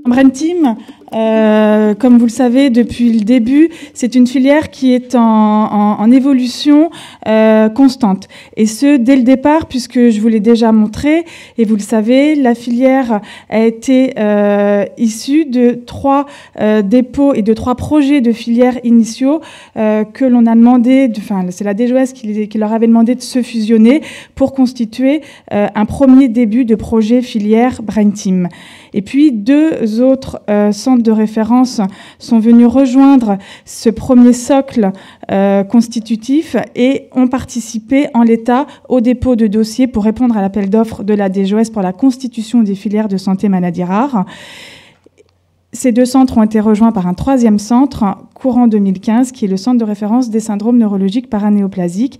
BrainTeam, comme vous le savez depuis le début, c'est une filière qui est en évolution constante. Et ce, dès le départ, puisque je vous l'ai déjà montré, et vous le savez, la filière a été issue de 3 dépôts et de 3 projets de filière initiaux que l'on a demandé, c'est la DGOS qui leur avait demandé de se fusionner pour constituer un premier début de projet filière BrainTeam. Et puis 2 autres centres de référence sont venus rejoindre ce premier socle constitutif et ont participé en l'état au dépôt de dossiers pour répondre à l'appel d'offres de la DGOS pour la constitution des filières de santé maladies rares. Ces 2 centres ont été rejoints par un 3e centre, courant 2015, qui est le centre de référence des syndromes neurologiques paranéoplasiques.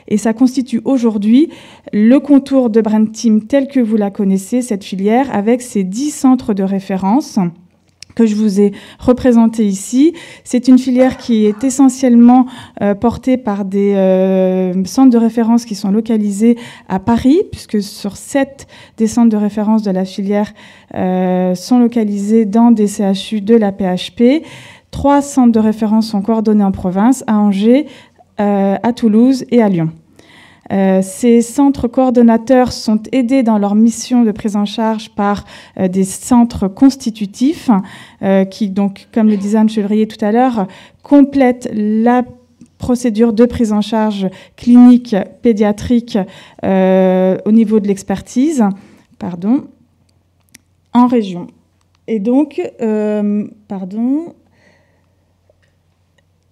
Et ça constitue aujourd'hui le contour de BrainTeam tel que vous la connaissez, cette filière, avec ses 10 centres de référence que je vous ai représenté ici. C'est une filière qui est essentiellement portée par des centres de référence qui sont localisés à Paris, puisque sur 7 des centres de référence de la filière sont localisés dans des CHU de la PHP. 3 centres de référence sont coordonnés en province, à Angers, à Toulouse et à Lyon. Ces centres coordonnateurs sont aidés dans leur mission de prise en charge par des centres constitutifs qui, donc, comme le disait Anne Chevrier tout à l'heure, complètent la procédure de prise en charge clinique pédiatrique au niveau de l'expertise, en région. Et donc,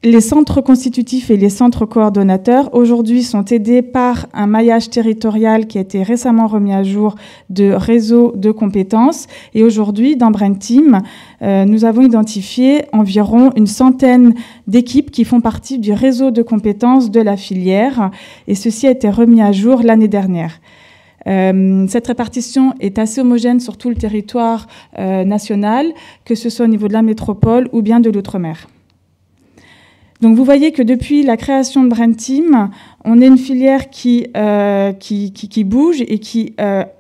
les centres constitutifs et les centres coordonnateurs, aujourd'hui, sont aidés par un maillage territorial qui a été récemment remis à jour de réseaux de compétences. Et aujourd'hui, dans BrainTeam, nous avons identifié environ une centaine d'équipes qui font partie du réseau de compétences de la filière. Et ceci a été remis à jour l'année dernière. Cette répartition est assez homogène sur tout le territoire national, que ce soit au niveau de la métropole ou bien de l'outre-mer. Donc vous voyez que depuis la création de BrainTeam, on est une filière qui bouge et qui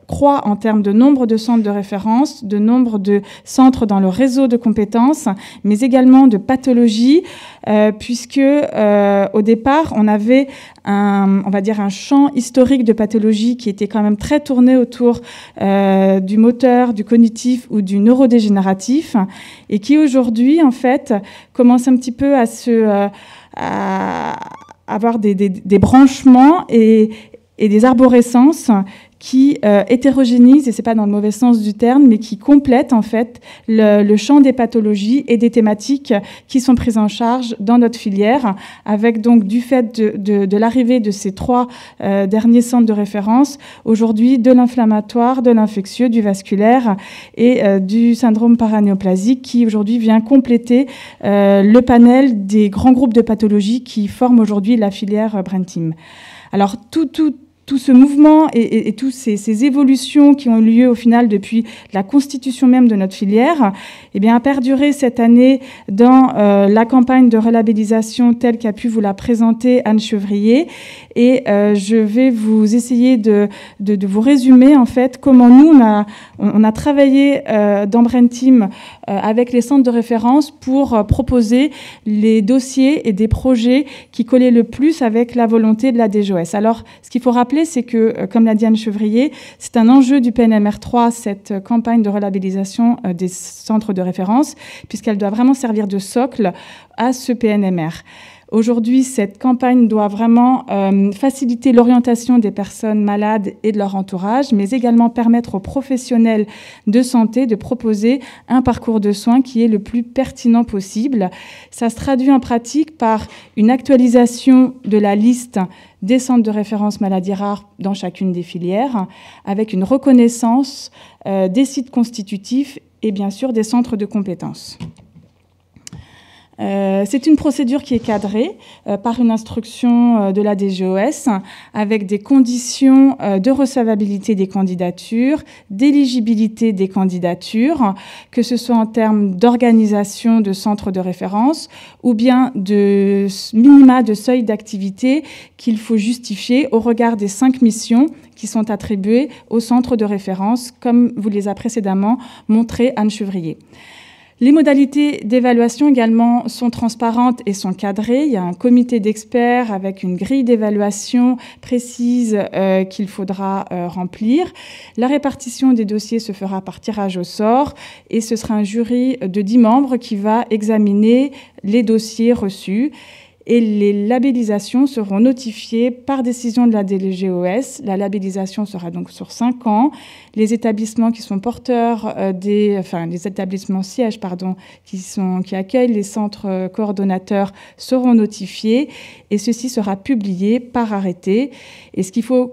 croît en termes de nombre de centres de référence, de nombre de centres dans le réseau de compétences, mais également de pathologies, puisque au départ, on avait on va dire un champ historique de pathologies qui était quand même très tourné autour du moteur, du cognitif ou du neurodégénératif, et qui aujourd'hui, en fait, commence un petit peu à avoir des branchements et des arborescences qui hétérogénisent, et c'est pas dans le mauvais sens du terme, mais qui complètent en fait le champ des pathologies et des thématiques qui sont prises en charge dans notre filière, avec donc du fait de l'arrivée de ces 3 derniers centres de référence, aujourd'hui de l'inflammatoire, de l'infectieux, du vasculaire et du syndrome paranéoplasique qui aujourd'hui vient compléter le panel des grands groupes de pathologies qui forment aujourd'hui la filière BrainTeam. Alors tout ce mouvement et toutes ces évolutions qui ont eu lieu au final depuis la constitution même de notre filière, eh bien, a perduré cette année dans la campagne de relabellisation telle qu'a pu vous la présenter Anne Chevrier. Et je vais vous essayer de vous résumer en fait comment nous on a travaillé dans BrainTeam avec les centres de référence pour proposer les dossiers et des projets qui collaient le plus avec la volonté de la DGOS. Alors, ce qu'il faut rappeler, c'est que, comme l'a dit Anne Chevrier, c'est un enjeu du PNMR3, cette campagne de relabellisation des centres de référence, puisqu'elle doit vraiment servir de socle à ce PNMR. Aujourd'hui, cette campagne doit vraiment faciliter l'orientation des personnes malades et de leur entourage, mais également permettre aux professionnels de santé de proposer un parcours de soins qui est le plus pertinent possible. Ça se traduit en pratique par une actualisation de la liste des centres de référence maladies rares dans chacune des filières, avec une reconnaissance des sites constitutifs et bien sûr des centres de compétences. C'est une procédure qui est cadrée par une instruction de la DGOS avec des conditions de recevabilité des candidatures, d'éligibilité des candidatures, que ce soit en termes d'organisation de centres de référence ou bien de minima de seuil d'activité qu'il faut justifier au regard des 5 missions qui sont attribuées au centre de référence, comme vous les a précédemment montré Anne Chevrier. Les modalités d'évaluation également sont transparentes et sont cadrées. Il y a un comité d'experts avec une grille d'évaluation précise qu'il faudra remplir. La répartition des dossiers se fera par tirage au sort et ce sera un jury de 10 membres qui va examiner les dossiers reçus. Et les labellisations seront notifiées par décision de la DGOS. La labellisation sera donc sur 5 ans. Les établissements qui sont porteurs les établissements sièges, qui accueillent les centres coordonnateurs seront notifiés et ceci sera publié par arrêté. Et ce qu'il faut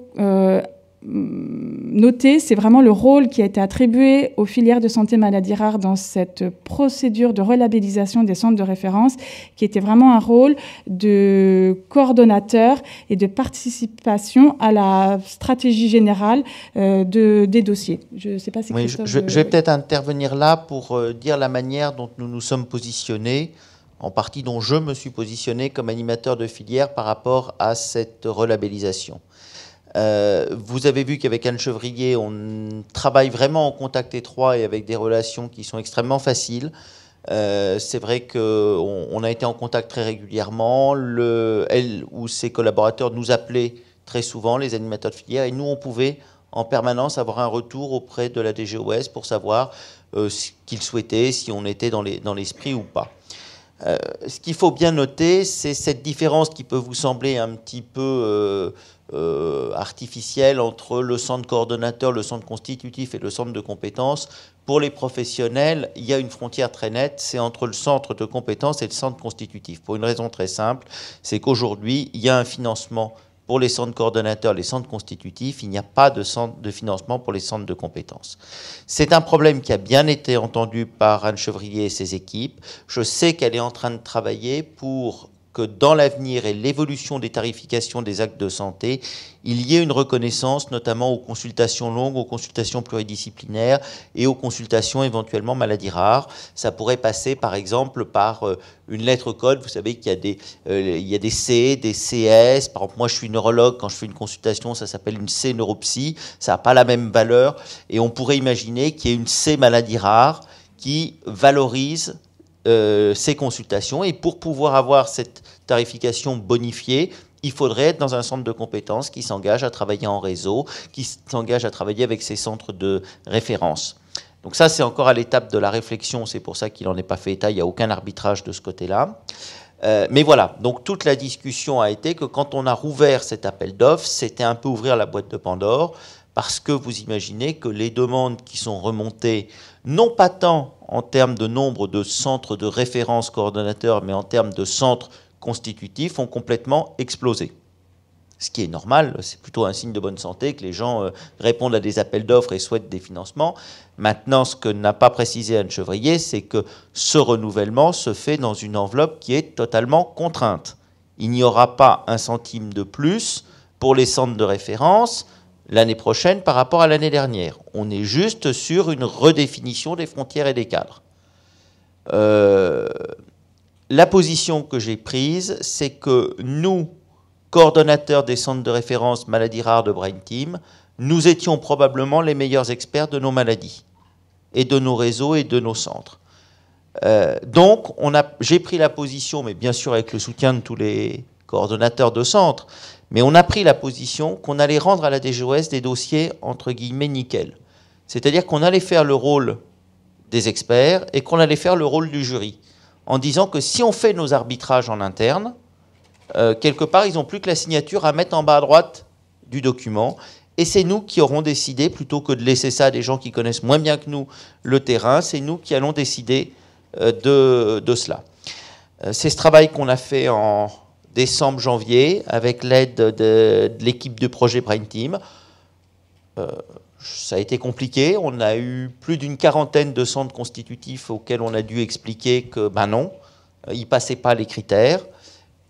noter, c'est vraiment le rôle qui a été attribué aux filières de santé maladies rares dans cette procédure de relabellisation des centres de référence, qui était vraiment un rôle de coordonnateur et de participation à la stratégie générale des dossiers. Je ne sais pas si Christophe... Je vais peut-être intervenir là pour dire la manière dont nous nous sommes positionnés, en partie dont je me suis positionné comme animateur de filière par rapport à cette relabellisation. Vous avez vu qu'avec Anne Chevrier, on travaille vraiment en contact étroit et avec des relations qui sont extrêmement faciles. C'est vrai qu'on a été en contact très régulièrement. Elle ou ses collaborateurs nous appelaient très souvent, les animateurs de filière, et nous, on pouvait en permanence avoir un retour auprès de la DGOS pour savoir ce qu'ils souhaitaient, si on était dans l'esprit ou pas. Ce qu'il faut bien noter, c'est cette différence qui peut vous sembler un petit peu artificielle entre le centre coordonnateur, le centre constitutif et le centre de compétences. Pour les professionnels, il y a une frontière très nette, c'est entre le centre de compétences et le centre constitutif. Pour une raison très simple, c'est qu'aujourd'hui, il y a un financement pour les centres coordonnateurs, les centres constitutifs, il n'y a pas de centre de financement pour les centres de compétences. C'est un problème qui a bien été entendu par Anne Chevrier et ses équipes. Je sais qu'elle est en train de travailler pour que dans l'avenir et l'évolution des tarifications des actes de santé, il y ait une reconnaissance, notamment aux consultations longues, aux consultations pluridisciplinaires et aux consultations éventuellement maladies rares. Ça pourrait passer, par exemple, par une lettre code. Vous savez qu'il y a des C, des CS. Par exemple, moi, je suis neurologue. Quand je fais une consultation, ça s'appelle une C neuropsy. Ça n'a pas la même valeur. Et on pourrait imaginer qu'il y ait une C maladie rare qui valorise ces consultations. Et pour pouvoir avoir cette tarification bonifiée, il faudrait être dans un centre de compétences qui s'engage à travailler en réseau, qui s'engage à travailler avec ces centres de référence. Donc ça, c'est encore à l'étape de la réflexion, c'est pour ça qu'il n'en est pas fait état, il n'y a aucun arbitrage de ce côté-là. Mais voilà, donc toute la discussion a été que quand on a rouvert cet appel d'offres, c'était un peu ouvrir la boîte de Pandore, parce que vous imaginez que les demandes qui sont remontées, non pas tant en termes de nombre de centres de référence coordonnateurs, mais en termes de centres constitutifs, ont complètement explosé. Ce qui est normal, c'est plutôt un signe de bonne santé que les gens répondent à des appels d'offres et souhaitent des financements. Maintenant, ce que n'a pas précisé Anne Chevrier, c'est que ce renouvellement se fait dans une enveloppe qui est totalement contrainte. Il n'y aura pas un centime de plus pour les centres de référence l'année prochaine par rapport à l'année dernière. On est juste sur une redéfinition des frontières et des cadres. La position que j'ai prise, c'est que nous, coordonnateurs des centres de référence maladies rares de Brain Team, nous étions probablement les meilleurs experts de nos maladies et de nos réseaux et de nos centres. Donc, j'ai pris la position, mais bien sûr avec le soutien de tous les coordonnateurs de centres, mais on a pris la position qu'on allait rendre à la DGOS des dossiers, entre guillemets, nickel. C'est-à-dire qu'on allait faire le rôle des experts et qu'on allait faire le rôle du jury, en disant que si on fait nos arbitrages en interne, quelque part, ils n'ont plus que la signature à mettre en bas à droite du document. Et c'est nous qui aurons décidé, plutôt que de laisser ça à des gens qui connaissent moins bien que nous le terrain, c'est nous qui allons décider de cela. C'est ce travail qu'on a fait en décembre, janvier, avec l'aide de l'équipe de projet Brain Team. Ça a été compliqué. On a eu plus d'une quarantaine de centres constitutifs auxquels on a dû expliquer que, ben non, ils ne passaient pas les critères.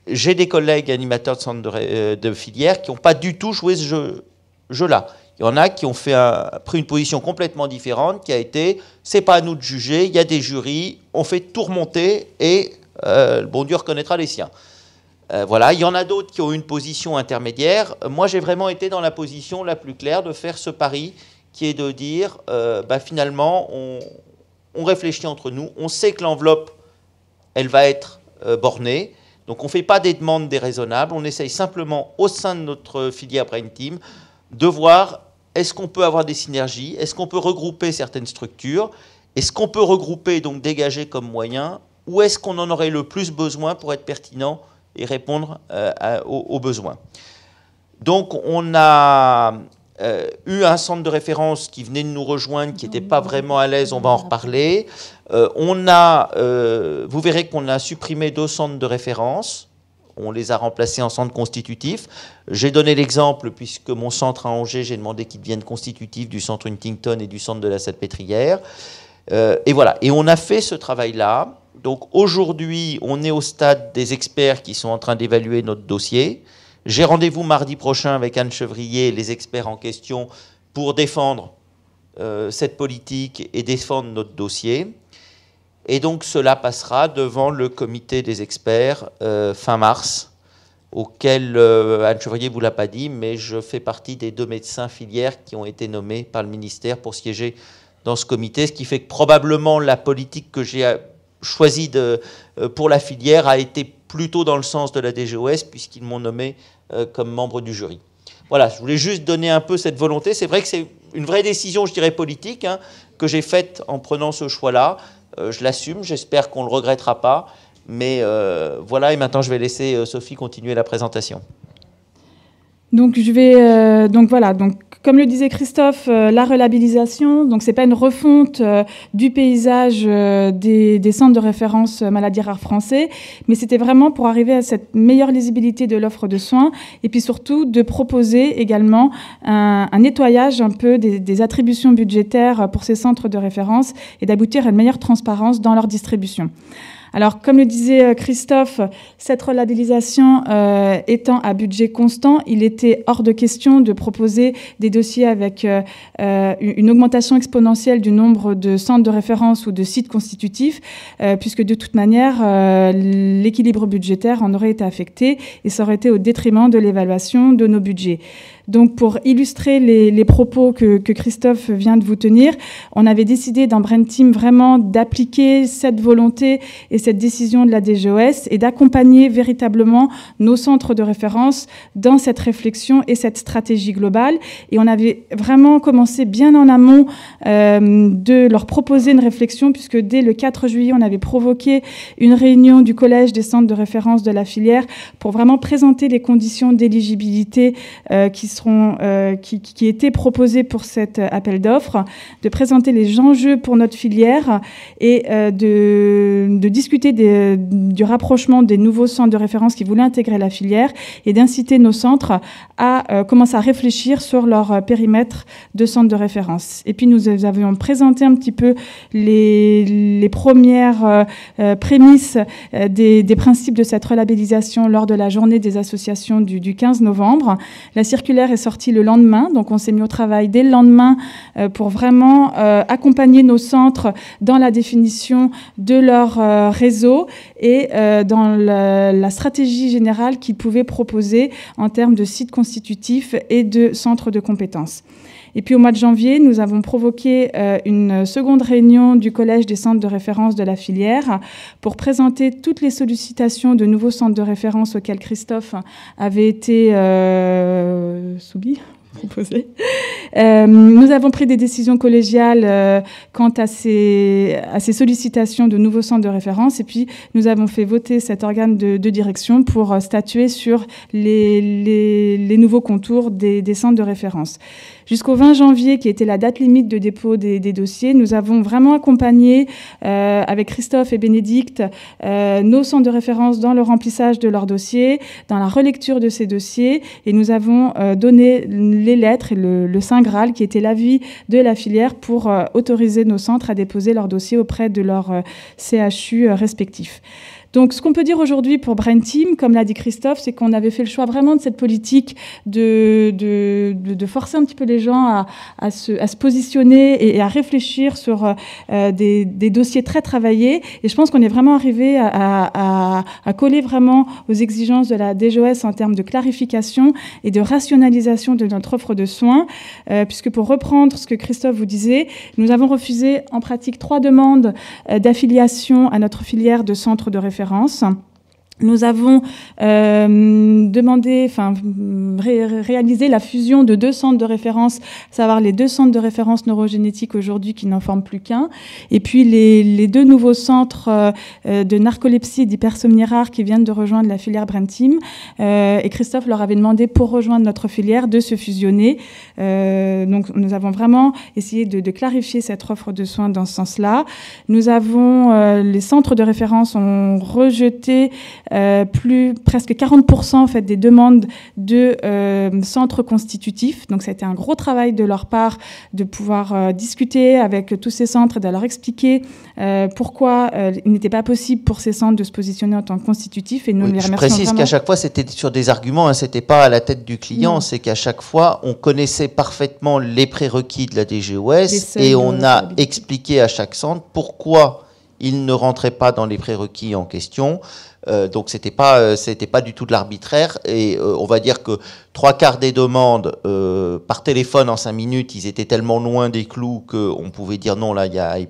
J'ai des collègues animateurs de centres de filière qui n'ont pas du tout joué ce jeu-là. Il y en a qui ont pris une position complètement différente, qui a été, c'est pas à nous de juger, il y a des jurys, on fait tout remonter et le bon Dieu reconnaîtra les siens. Voilà, il y en a d'autres qui ont une position intermédiaire. Moi, j'ai vraiment été dans la position la plus claire de faire ce pari, qui est de dire, finalement, on réfléchit entre nous, on sait que l'enveloppe, elle va être bornée. Donc on ne fait pas des demandes déraisonnables, on essaye simplement au sein de notre filière Brain Team de voir est-ce qu'on peut avoir des synergies, est-ce qu'on peut regrouper certaines structures, est-ce qu'on peut regrouper, donc dégager comme moyen, ou est-ce qu'on en aurait le plus besoin pour être pertinent et répondre aux besoins. Donc on a eu un centre de référence qui venait de nous rejoindre, qui n'était pas vraiment à l'aise, on va en reparler. Vous verrez qu'on a supprimé 2 centres de référence, on les a remplacés en centres constitutifs. J'ai donné l'exemple, puisque mon centre à Angers, j'ai demandé qu'il devienne constitutif du centre Huntington et du centre de la Salpêtrière. Et voilà, et on a fait ce travail-là. Donc aujourd'hui, on est au stade des experts qui sont en train d'évaluer notre dossier. J'ai rendez-vous mardi prochain avec Anne Chevrier, les experts en question, pour défendre cette politique et défendre notre dossier. Et donc cela passera devant le comité des experts fin mars, auquel Anne Chevrier ne vous l'a pas dit, mais je fais partie des 2 médecins filières qui ont été nommés par le ministère pour siéger dans ce comité, ce qui fait que probablement la politique que j'ai choisie pour la filière a été plutôt dans le sens de la DGOS, puisqu'ils m'ont nommé comme membre du jury. Voilà, je voulais juste donner un peu cette volonté. C'est vrai que c'est une vraie décision, je dirais, politique, que j'ai faite en prenant ce choix-là. Je l'assume, j'espère qu'on ne le regrettera pas. Mais voilà, et maintenant je vais laisser Sophie continuer la présentation. Donc voilà, comme le disait Christophe, la relabellisation, donc c'est pas une refonte du paysage des centres de référence maladies rares français, mais c'était vraiment pour arriver à cette meilleure lisibilité de l'offre de soins et puis surtout de proposer également un nettoyage un peu des attributions budgétaires pour ces centres de référence et d'aboutir à une meilleure transparence dans leur distribution. Alors, comme le disait Christophe, cette relabellisation étant à budget constant, il était hors de question de proposer des dossiers avec une augmentation exponentielle du nombre de centres de référence ou de sites constitutifs, puisque de toute manière, l'équilibre budgétaire en aurait été affecté et ça aurait été au détriment de l'évaluation de nos budgets. Donc, pour illustrer les propos que Christophe vient de vous tenir, on avait décidé dans Brain Team vraiment d'appliquer cette volonté et cette décision de la DGOS et d'accompagner véritablement nos centres de référence dans cette réflexion et cette stratégie globale. Et on avait vraiment commencé bien en amont de leur proposer une réflexion, puisque dès le 4 juillet, on avait provoqué une réunion du collège des centres de référence de la filière pour vraiment présenter les conditions d'éligibilité qui étaient proposées pour cet appel d'offres, de présenter les enjeux pour notre filière et de discuter du rapprochement des nouveaux centres de référence qui voulaient intégrer la filière et d'inciter nos centres à commencer à réfléchir sur leur périmètre de centres de référence. Et puis nous avions présenté un petit peu les premières prémices des principes de cette relabellisation lors de la journée des associations du 15 novembre. La circulaire est sortie le lendemain, donc on s'est mis au travail dès le lendemain pour vraiment accompagner nos centres dans la définition de leur réseau et dans la stratégie générale qu'ils pouvaient proposer en termes de sites constitutifs et de centres de compétences. Et puis au mois de janvier, nous avons provoqué une seconde réunion du collège des centres de référence de la filière pour présenter toutes les sollicitations de nouveaux centres de référence auxquels Christophe avait été soumis. Proposé. Nous avons pris des décisions collégiales quant à ces sollicitations de nouveaux centres de référence et puis nous avons fait voter cet organe de direction pour statuer sur les nouveaux contours des centres de référence. Jusqu'au 20 janvier, qui était la date limite de dépôt des dossiers, nous avons vraiment accompagné, avec Christophe et Bénédicte, nos centres de référence dans le remplissage de leurs dossiers, dans la relecture de ces dossiers, et nous avons donné les lettres et le Saint Graal, qui était l'avis de la filière pour autoriser nos centres à déposer leurs dossiers auprès de leurs CHU respectifs. Donc, ce qu'on peut dire aujourd'hui pour Brain Team, comme l'a dit Christophe, c'est qu'on avait fait le choix vraiment de cette politique de forcer un petit peu les gens à se positionner et à réfléchir sur des dossiers très travaillés. Et je pense qu'on est vraiment arrivé à coller vraiment aux exigences de la DGOS en termes de clarification et de rationalisation de notre offre de soins, puisque pour reprendre ce que Christophe vous disait, nous avons refusé en pratique 3 demandes d'affiliation à notre filière de centres de référence. Nous avons réalisé la fusion de 2 centres de référence, à savoir les 2 centres de référence neurogénétique aujourd'hui qui n'en forment plus qu'un, et puis les 2 nouveaux centres de narcolepsie et d'hypersomnie rare qui viennent de rejoindre la filière Brain Team. Et Christophe leur avait demandé, pour rejoindre notre filière, de se fusionner. Donc nous avons vraiment essayé de clarifier cette offre de soins dans ce sens-là. Nous avons, les centres de référence ont rejeté presque 40% en fait, des demandes de centres constitutifs. Donc ça a été un gros travail de leur part de pouvoir discuter avec tous ces centres et de leur expliquer pourquoi il n'était pas possible pour ces centres de se positionner en tant que constitutifs. Et nous les remercions. Je précise qu'à chaque fois, c'était sur des arguments, hein, c'était pas à la tête du client, c'est qu'à chaque fois, on connaissait parfaitement les prérequis de la DGOS et on a expliqué à chaque centre pourquoi il ne rentrait pas dans les prérequis en question. Donc c'était pas du tout de l'arbitraire et on va dire que 3/4 des demandes par téléphone en 5 minutes, ils étaient tellement loin des clous qu'on pouvait dire non là il y a et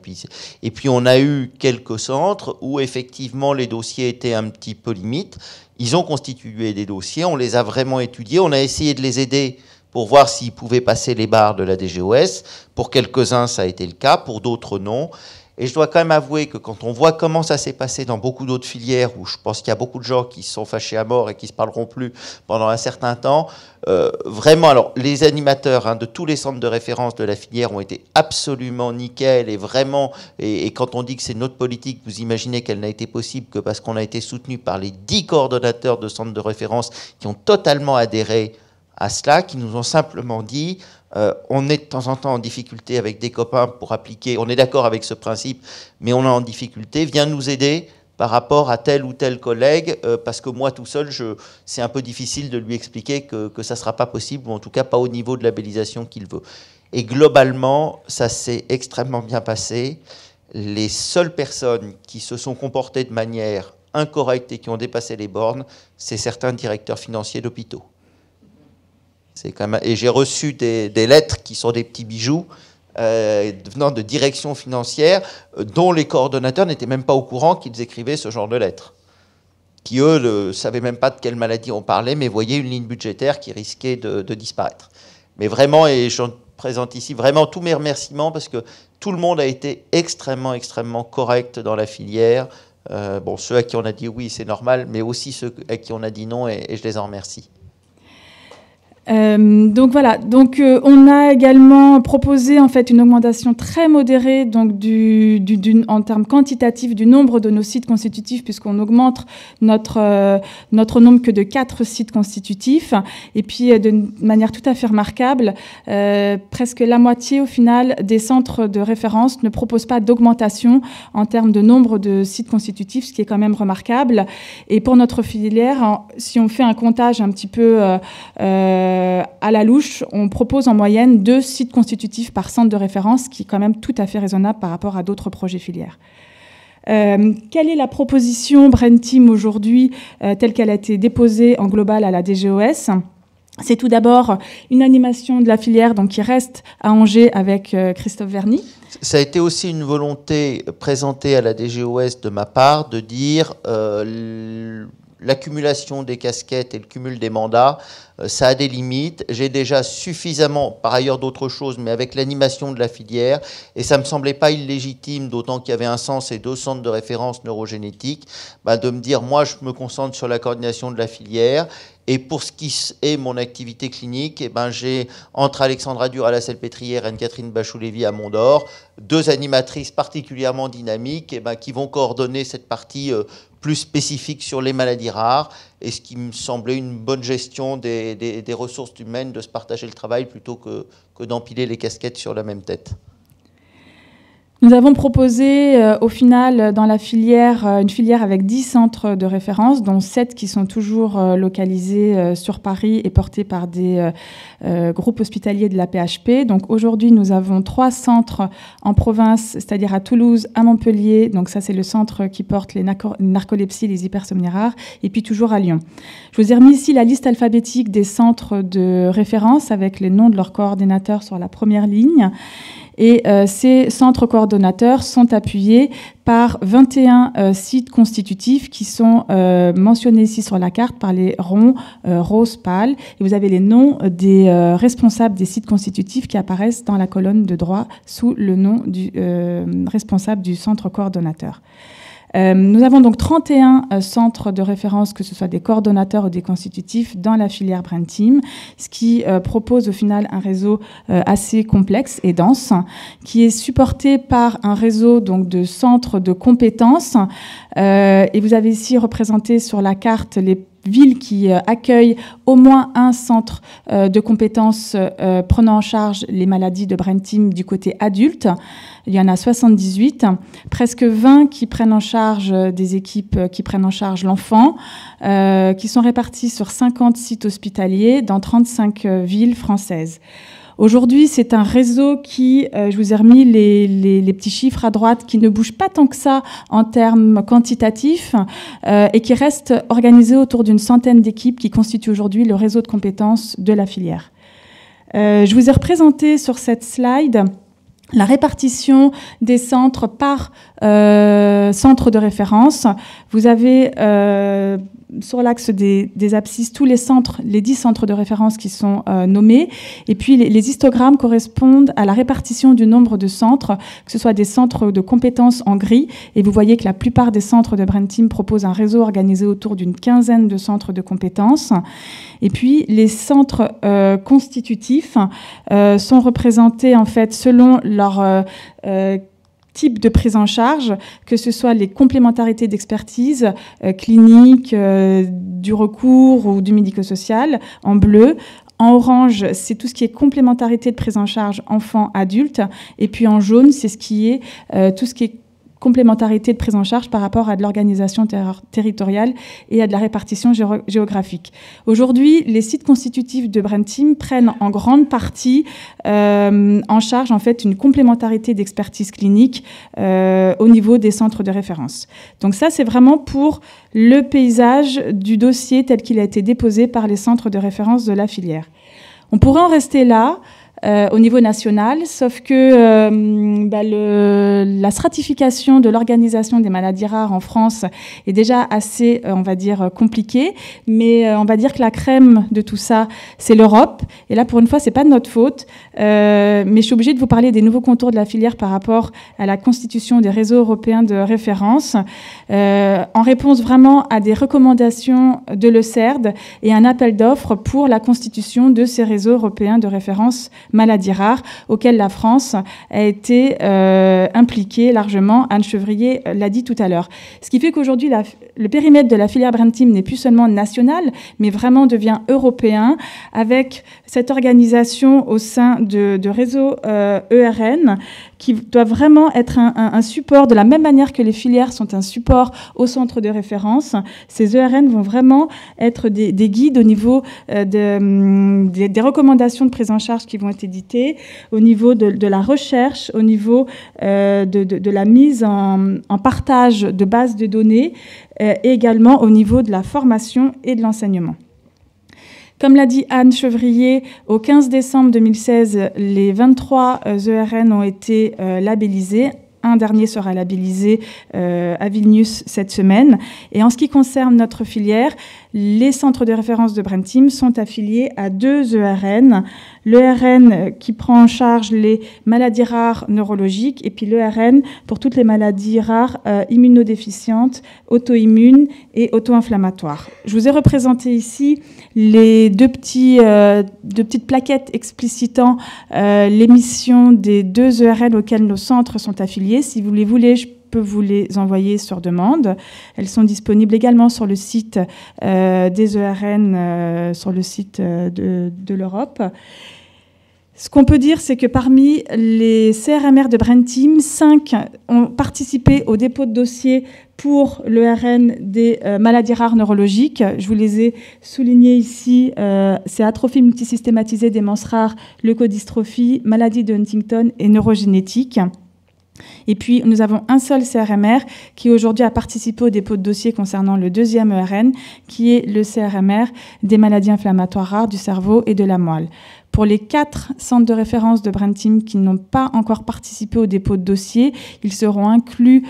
puis on a eu quelques centres où effectivement les dossiers étaient un petit peu limites. Ils ont constitué des dossiers, on les a vraiment étudiés, on a essayé de les aider pour voir s'ils pouvaient passer les barres de la DGOS. Pour quelques-uns ça a été le cas, pour d'autres non. Et je dois quand même avouer que quand on voit comment ça s'est passé dans beaucoup d'autres filières, où je pense qu'il y a beaucoup de gens qui se sont fâchés à mort et qui ne se parleront plus pendant un certain temps, vraiment, alors les animateurs de tous les centres de référence de la filière ont été absolument nickel et vraiment, et quand on dit que c'est notre politique, vous imaginez qu'elle n'a été possible que parce qu'on a été soutenu par les 10 coordonnateurs de centres de référence qui ont totalement adhéré à cela, qui nous ont simplement dit on est de temps en temps en difficulté avec des copains pour appliquer, on est d'accord avec ce principe, mais on est en difficulté, viens nous aider par rapport à tel ou tel collègue, parce que moi tout seul, c'est un peu difficile de lui expliquer que ça ne sera pas possible, ou en tout cas pas au niveau de labellisation qu'il veut. Et globalement, ça s'est extrêmement bien passé. Les seules personnes qui se sont comportées de manière incorrecte et qui ont dépassé les bornes, c'est certains directeurs financiers d'hôpitaux. Quand même, et j'ai reçu des lettres qui sont des petits bijoux venant de directions financières dont les coordonnateurs n'étaient même pas au courant qu'ils écrivaient ce genre de lettres. Qui, eux, ne savaient même pas de quelle maladie on parlait, mais voyaient une ligne budgétaire qui risquait de disparaître. Mais vraiment, et je présente ici vraiment tous mes remerciements parce que tout le monde a été extrêmement, extrêmement correct dans la filière. Bon, ceux à qui on a dit oui, c'est normal, mais aussi ceux à qui on a dit non, et je les en remercie. Donc voilà, on a également proposé en fait une augmentation très modérée donc en termes quantitatifs du nombre de nos sites constitutifs, puisqu'on augmente notre nombre que de 4 sites constitutifs, et puis de manière tout à fait remarquable, presque la moitié au final des centres de référence ne proposent pas d'augmentation en termes de nombre de sites constitutifs, ce qui est quand même remarquable. Et pour notre filière, si on fait un comptage un petit peu à la louche, on propose en moyenne 2 sites constitutifs par centre de référence, qui est quand même tout à fait raisonnable par rapport à d'autres projets filières. Quelle est la proposition Brain Team aujourd'hui, telle qu'elle a été déposée en global à la DGOS ? C'est tout d'abord une animation de la filière donc, qui reste à Angers avec Christophe Verny. Ça a été aussi une volonté présentée à la DGOS de ma part de dire l'accumulation des casquettes et le cumul des mandats, ça a des limites. J'ai déjà suffisamment, par ailleurs d'autres choses, mais avec l'animation de la filière, et ça ne me semblait pas illégitime, d'autant qu'il y avait un sens et 2 centres de référence neurogénétique, de me dire, moi, je me concentre sur la coordination de la filière. Et pour ce qui est mon activité clinique, j'ai, entre Alexandra Dur à la Salpêtrière et Anne-Catherine Bachou-Lévy à Mont-d'Or, 2 animatrices particulièrement dynamiques qui vont coordonner cette partie plus spécifique sur les maladies rares, et ce qui me semblait une bonne gestion des ressources humaines, de se partager le travail plutôt que d'empiler les casquettes sur la même tête. Nous avons proposé au final dans la filière, une filière avec 10 centres de référence, dont 7 qui sont toujours localisés sur Paris et portés par des groupes hospitaliers de la PHP. Donc aujourd'hui, nous avons 3 centres en province, c'est-à-dire à Toulouse, à Montpellier. Donc ça, c'est le centre qui porte les narcolepsies, les hypersomnies rares, et puis toujours à Lyon. Je vous ai remis ici la liste alphabétique des centres de référence avec les noms de leurs coordinateurs sur la première ligne. Et ces centres coordonnateurs sont appuyés par 21 sites constitutifs qui sont mentionnés ici sur la carte par les ronds rose pâle. Et vous avez les noms des responsables des sites constitutifs qui apparaissent dans la colonne de droit sous le nom du responsable du centre coordonnateur. Nous avons donc 31 centres de référence, que ce soit des coordonnateurs ou des constitutifs, dans la filière Brain Team, ce qui propose au final un réseau assez complexe et dense, qui est supporté par un réseau donc, de centres de compétences. Et vous avez ici représenté sur la carte les villes qui accueillent au moins un centre de compétences prenant en charge les maladies de Brain Team du côté adulte. Il y en a 78, presque 20 qui prennent en charge des équipes qui prennent en charge l'enfant, qui sont répartis sur 50 sites hospitaliers dans 35 villes françaises. Aujourd'hui, c'est un réseau qui, je vous ai remis les petits chiffres à droite, qui ne bougent pas tant que ça en termes quantitatifs et qui reste organisé autour d'une centaine d'équipes qui constituent aujourd'hui le réseau de compétences de la filière. Je vous ai représenté sur cette slide la répartition des centres par centre de référence. Vous avez sur l'axe des abscisses tous les centres, les 10 centres de référence qui sont nommés. Et puis les histogrammes correspondent à la répartition du nombre de centres, que ce soit des centres de compétences en gris. Et vous voyez que la plupart des centres de Brain Team proposent un réseau organisé autour d'une quinzaine de centres de compétences. Et puis les centres constitutifs sont représentés en fait selon leur type de prise en charge, que ce soit les complémentarités d'expertise clinique, du recours ou du médico-social, en bleu. En orange, c'est tout ce qui est complémentarité de prise en charge enfant-adulte. Et puis en jaune, c'est ce qui est tout ce qui est complémentarité de prise en charge par rapport à de l'organisation territoriale et à de la répartition géographique. Aujourd'hui, les sites constitutifs de Brain Team prennent en grande partie en charge en fait une complémentarité d'expertise clinique au niveau des centres de référence. Donc ça, c'est vraiment pour le paysage du dossier tel qu'il a été déposé par les centres de référence de la filière. On pourrait en rester là. Au niveau national, sauf que la stratification de l'organisation des maladies rares en France est déjà assez, on va dire, compliquée, mais on va dire que la crème de tout ça, c'est l'Europe. Et là, pour une fois, c'est pas de notre faute, mais je suis obligée de vous parler des nouveaux contours de la filière par rapport à la constitution des réseaux européens de référence, en réponse vraiment à des recommandations de l'EUCERD et un appel d'offres pour la constitution de ces réseaux européens de référence maladies rares, auxquelles la France a été impliquée largement. Anne Chevrier l'a dit tout à l'heure. Ce qui fait qu'aujourd'hui, le périmètre de la filière Brain Team n'est plus seulement national, mais vraiment devient européen, avec cette organisation au sein de réseaux ERN, qui doivent vraiment être un support, de la même manière que les filières sont un support au centre de référence. Ces ERN vont vraiment être des guides au niveau des recommandations de prise en charge qui vont être éditées, au niveau de la recherche, au niveau de la mise en partage de bases de données, et également au niveau de la formation et de l'enseignement. Comme l'a dit Anne Chevrier, au 15 décembre 2016, les 23 ERN ont été labellisés. Un dernier sera labellisé à Vilnius cette semaine. Et en ce qui concerne notre filière, les centres de référence de Brain Team sont affiliés à 2 ERN. L'ERN qui prend en charge les maladies rares neurologiques et puis l'ERN pour toutes les maladies rares immunodéficientes, auto-immunes et auto-inflammatoires. Je vous ai représenté ici les deux petites plaquettes explicitant les missions des 2 ERN auxquels nos centres sont affiliés. Si vous les voulez, je peux vous les envoyer sur demande. Elles sont disponibles également sur le site des ERN, sur le site de l'Europe. Ce qu'on peut dire, c'est que parmi les CRMR de Brain Team, 5 ont participé au dépôt de dossier pour l'ERN des maladies rares neurologiques. Je vous les ai soulignés ici. C'est atrophie multisystématisée, démence rare, leucodystrophie, maladie de Huntington et neurogénétique. Et puis, nous avons un seul CRMR qui aujourd'hui a participé au dépôt de dossier concernant le deuxième ERN, qui est le CRMR des maladies inflammatoires rares du cerveau et de la moelle. Pour les 4 centres de référence de Brain Team qui n'ont pas encore participé au dépôt de dossier, ils seront inclus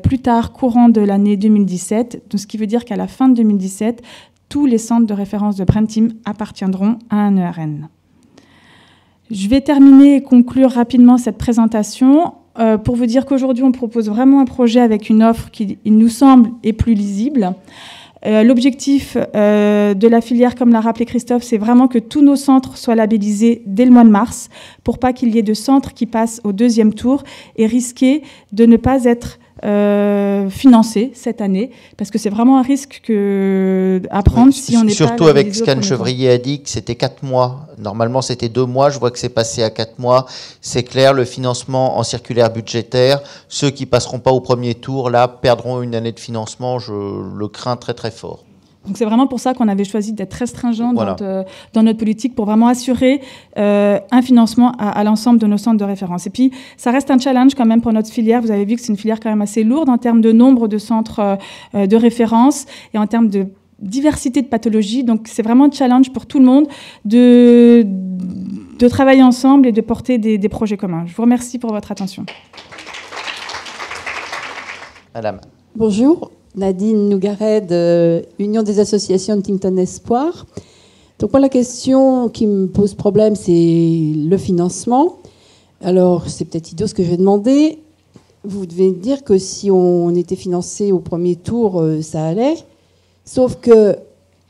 plus tard, courant de l'année 2017, ce qui veut dire qu'à la fin de 2017, tous les centres de référence de Brain Team appartiendront à un ERN. Je vais terminer et conclure rapidement cette présentation pour vous dire qu'aujourd'hui, on propose vraiment un projet avec une offre qui, il nous semble, est plus lisible. L'objectif de la filière, comme l'a rappelé Christophe, c'est vraiment que tous nos centres soient labellisés dès le mois de mars pour pas qu'il y ait de centres qui passent au deuxième tour et risquer de ne pas être financés cette année, parce que c'est vraiment un risque à prendre si on n'est pas... Surtout avec ce qu'Anne Chevrier a dit, que c'était 4 mois. Normalement, c'était 2 mois. Je vois que c'est passé à 4 mois. C'est clair, le financement en circulaire budgétaire, ceux qui passeront pas au premier tour, là, perdront une année de financement. Je le crains très, très fort. Donc c'est vraiment pour ça qu'on avait choisi d'être très stringent voilà. dans notre politique, pour vraiment assurer un financement à l'ensemble de nos centres de référence. Et puis, ça reste un challenge quand même pour notre filière. Vous avez vu que c'est une filière quand même assez lourde en termes de nombre de centres de référence et en termes de diversité de pathologies. Donc c'est vraiment un challenge pour tout le monde de travailler ensemble et de porter des projets communs. Je vous remercie pour votre attention. Madame. Bonjour. Nadine Nougaret de Union des associations Huntington Espoir. Donc moi, la question qui me pose problème, c'est le financement. Alors, c'est peut-être idiot ce que je vais demander. Vous devez dire que si on était financé au premier tour, ça allait. Sauf que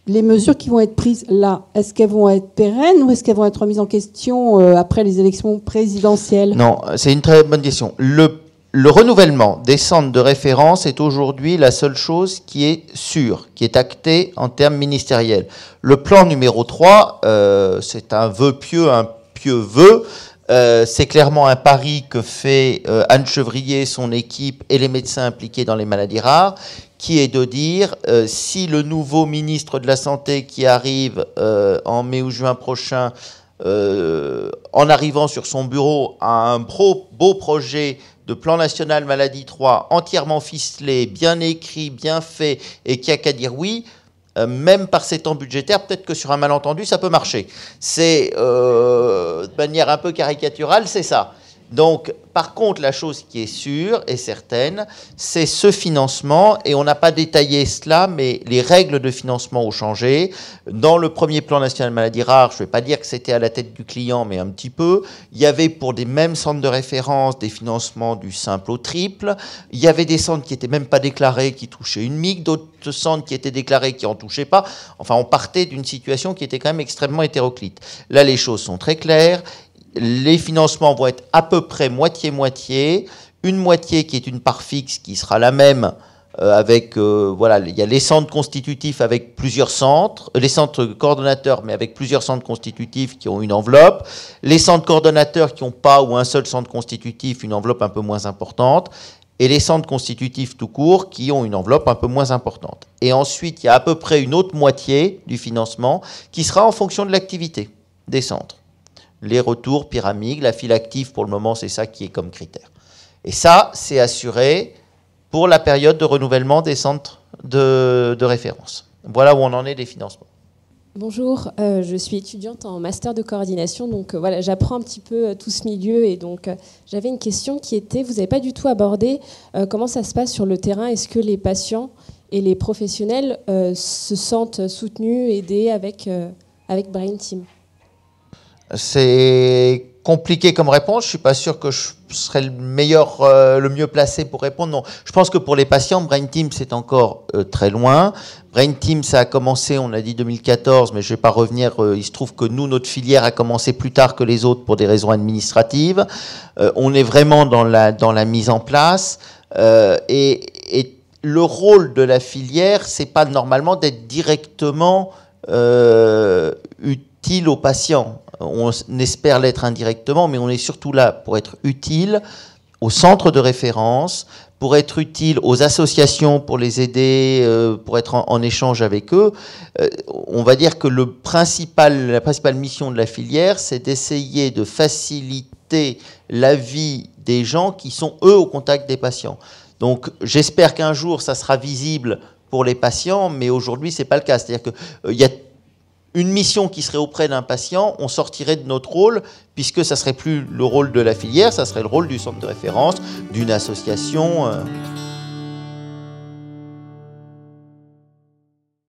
les mesures qui vont être prises là, est-ce qu'elles vont être pérennes ou est-ce qu'elles vont être remises en question après les élections présidentielles? Non, c'est une très bonne question. Le renouvellement des centres de référence est aujourd'hui la seule chose qui est sûre, qui est actée en termes ministériels. Le plan numéro 3, c'est un pieux vœu. C'est clairement un pari que fait Anne Chevrier, son équipe et les médecins impliqués dans les maladies rares, qui est de dire si le nouveau ministre de la Santé qui arrive en mai ou juin prochain, en arrivant sur son bureau, a un beau projet de plan national maladie 3 entièrement ficelé, bien écrit, bien fait, et qui a qu'à dire oui, même par ces temps budgétaires, peut-être que sur un malentendu, ça peut marcher. C'est, de manière un peu caricaturale, c'est ça. Donc, par contre, la chose qui est sûre et certaine, c'est ce financement, et on n'a pas détaillé cela, mais les règles de financement ont changé. Dans le premier plan national maladie rare, je ne vais pas dire que c'était à la tête du client, mais un petit peu, il y avait pour des mêmes centres de référence des financements du simple au triple, il y avait des centres qui n'étaient même pas déclarés, qui touchaient une MIG, d'autres centres qui étaient déclarés, qui n'en touchaient pas. Enfin, on partait d'une situation qui était quand même extrêmement hétéroclite. Là, les choses sont très claires. Les financements vont être à peu près moitié-moitié, une moitié qui est une part fixe qui sera la même avec, voilà, il y a les centres constitutifs avec plusieurs centres, les centres coordonnateurs mais avec plusieurs centres constitutifs qui ont une enveloppe, les centres coordonnateurs qui n'ont pas ou un seul centre constitutif, une enveloppe un peu moins importante, et les centres constitutifs tout court qui ont une enveloppe un peu moins importante. Et ensuite, il y a à peu près une autre moitié du financement qui sera en fonction de l'activité des centres. Les retours, pyramide, la file active, pour le moment, c'est ça qui est comme critère. Et ça, c'est assuré pour la période de renouvellement des centres de référence. Voilà où on en est des financements. Bonjour, je suis étudiante en master de coordination, donc voilà, j'apprends un petit peu tout ce milieu, et donc j'avais une question qui était, vous n'avez pas du tout abordé comment ça se passe sur le terrain. Est-ce que les patients et les professionnels se sentent soutenus, aidés avec Brain Team? C'est compliqué comme réponse. Je suis pas sûr que je serais le mieux placé pour répondre. Non, je pense que pour les patients, Brain Team c'est encore très loin. Brain Team, ça a commencé, on a dit 2014, mais je vais pas revenir. Il se trouve que nous, notre filière a commencé plus tard que les autres pour des raisons administratives. On est vraiment dans la mise en place et le rôle de la filière, c'est pas normalement d'être directement utile aux patients. on espère l'être indirectement, mais on est surtout là pour être utile aux centres de référence, pour être utile aux associations, pour les aider, pour être en échange avec eux. On va dire que la principale mission de la filière, c'est d'essayer de faciliter la vie des gens qui sont, eux, au contact des patients. Donc, j'espère qu'un jour, ça sera visible pour les patients, mais aujourd'hui, ce n'est pas le cas. C'est-à-dire qu'il y a une mission qui serait auprès d'un patient, on sortirait de notre rôle, puisque ça ne serait plus le rôle de la filière, ça serait le rôle du centre de référence, d'une association.